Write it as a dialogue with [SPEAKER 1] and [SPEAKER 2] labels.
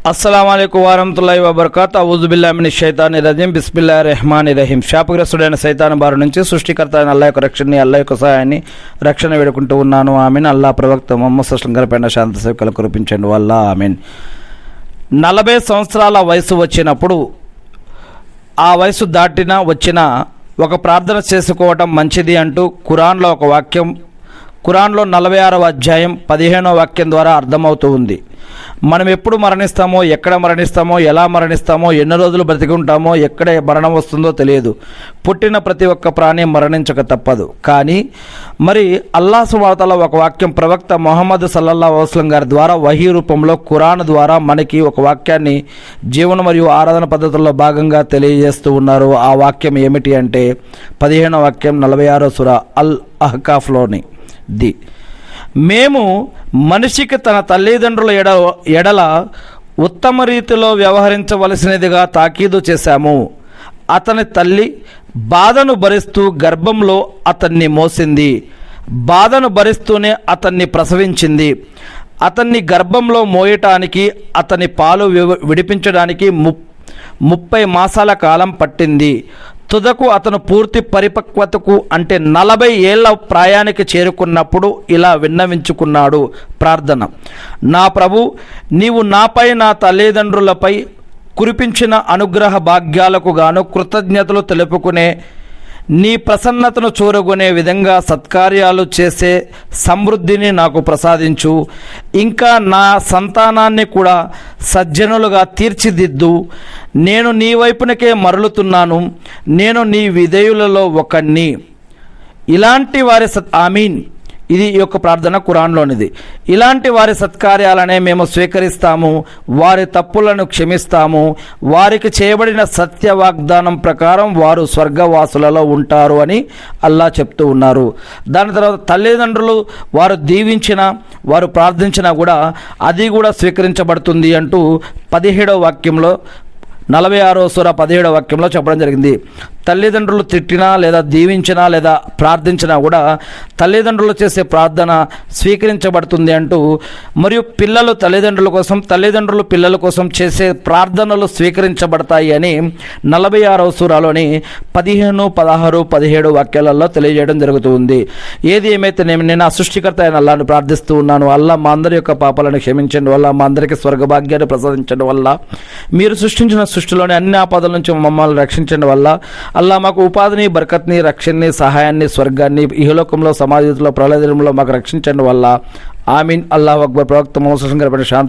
[SPEAKER 1] అస్సలాముఅలైకుం వరహ్మతుల్లాహి వబర్కాతుహు. అవుజుబిల్లాహి మినష్ షైతానిర్ రజీం. బిస్మిల్లాహిర్ రహమానిర్ రహీం. శాపగ్రస్తుడైన సైతాను బారి నుంచి సృష్టికర్త అయిన అల్లాహ్ యొక్క రక్షణని, అల్లాహ్ యొక్క సహాయాన్ని, రక్షణ వేడుకుంటూ ఉన్నాను. ఆమీన్. అల్లాహ్ ప్రవక్త ముహమ్మద్ సల్లల్లాహు అలైహి వసల్లం గారిపైన శాంతి సేవకులు కురిపించండి వల్ల ఆమీన్. 40 సంవత్సరాల వయసు వచ్చినప్పుడు, ఆ వయసు వచ్చిన ఒక ప్రార్థన చేసుకోవటం మంచిది అంటూ ఖురాన్లో ఒక వాక్యం, ఖురాన్లో 46వ అధ్యాయం 15వ వాక్యం ద్వారా అర్థమవుతూ ఉంది. మనం ఎప్పుడు మరణిస్తామో, ఎక్కడ మరణిస్తామో, ఎలా మరణిస్తామో, ఎన్ని రోజులు బ్రతికి ఉంటామో, ఎక్కడ మరణం వస్తుందో తెలియదు. పుట్టిన ప్రతి ఒక్క ప్రాణి మరణించక తప్పదు. కానీ మరి అల్లాహ్ సుబ్హానహు వ తఆలా ఒక వాక్యం ప్రవక్త ముహమ్మద్ సల్లల్లాహు అలైహి వసల్లం గారి ద్వారా వహీ రూపంలో ఖురాన్ ద్వారా మనకి ఒక వాక్యాన్ని జీవన మరియు ఆరాధన పద్ధతుల్లో భాగంగా తెలియజేస్తూ ఉన్నారు. ఆ వాక్యం ఏమిటి అంటే 15వ వాక్యం 46వ సూరా అల్ అహ్కాఫ్లోని మేము మనిషికి తన తల్లిదండ్రుల ఎడల ఉత్తమ రీతిలో వ్యవహరించవలసినదిగా తాకీదు చేశాము. అతని తల్లి బాధను భరిస్తూ గర్భంలో అతన్ని మోసింది, బాధను భరిస్తూనే అతన్ని ప్రసవించింది. అతన్ని గర్భంలో మోయటానికి, అతని పాలు విడిపించడానికి 30 మాసాల కాలం పట్టింది. తుదకు అతను పూర్తి పరిపక్వతకు అంటే 40 ఏళ్ల ప్రాయానికి చేరుకున్నప్పుడు ఇలా విన్నవించుకున్నాడు ప్రార్థన: నా ప్రభు, నీవు నాపై, నా తల్లిదండ్రులపై కురిపించిన అనుగ్రహ భాగ్యాలకు గాను కృతజ్ఞతలు తెలుపుకునే, నీ ప్రసన్నతను చూరగొనే విధంగా సత్కార్యాలు చేసే సమృద్ధిని నాకు ప్రసాదించు. ఇంకా నా సంతానాన్ని కూడా సజ్జనులుగా తీర్చిదిద్దు. నేను నీ వైపునకే మరలుతున్నాను. నేను నీ విధేయులలో ఒకణ్ణి. ఇలాంటి వారి ఆమీన్. ఇది ఈ యొక్క ప్రార్థన ఖురాన్లోనిది. ఇలాంటి వారి సత్కార్యాలనే మేము స్వీకరిస్తాము, వారి తప్పులను క్షమిస్తాము. వారికి చేయబడిన సత్య వాగ్దానం ప్రకారం వారు స్వర్గవాసులలో ఉంటారు అని అల్లాహ్ చెప్తూ ఉన్నారు. దాని తర్వాత తల్లిదండ్రులు వారు దీవించినా, వారు ప్రార్థించినా కూడా అది కూడా స్వీకరించబడుతుంది అంటూ 17వ వాక్యంలో 46వ సూరా 17వ వాక్యంలో చెప్పడం జరిగింది. తల్లిదండ్రులు తిట్టినా లేదా దీవించినా లేదా ప్రార్థించినా కూడా తల్లిదండ్రులు చేసే ప్రార్థన స్వీకరించబడుతుంది అంటూ, మరియు పిల్లలు తల్లిదండ్రుల కోసం, తల్లిదండ్రులు పిల్లల కోసం చేసే ప్రార్థనలు స్వీకరించబడతాయి అని 46వ సూరాలోని 15, 16, 17 వాక్యాలలో తెలియజేయడం జరుగుతుంది. ఏది ఏమైతే నేను ఆ సృష్టికర్త అయిన అల్లాహ్ను ప్రార్థిస్తూ ఉన్నాను. అల్లాహ్ మా అందరి యొక్క పాపాలను క్షమించండి వల్ల, మా అందరికీ స్వర్గభాగ్యాన్ని ప్రసాదించండి వల్ల, మీరు సృష్టించిన సృష్టిలోని అన్ని ఆపదల నుంచి మమ్మల్ని రక్షించండి వల్ల, అల్లాహ్ మాకు ఉపాధిని, బర్కత్ని, రక్షణని, సహాయాన్ని, స్వర్గాన్ని ఇహలోకంలో, సమాజంలో, ప్రళయదినంలో మాకు రక్షించండి వల్ల ఆమీన్. అల్లాహు అక్బర్. ప్రవక్త ముహమ్మద్ సల్లల్లాహు అలైహి వసల్లం గారి శాంతి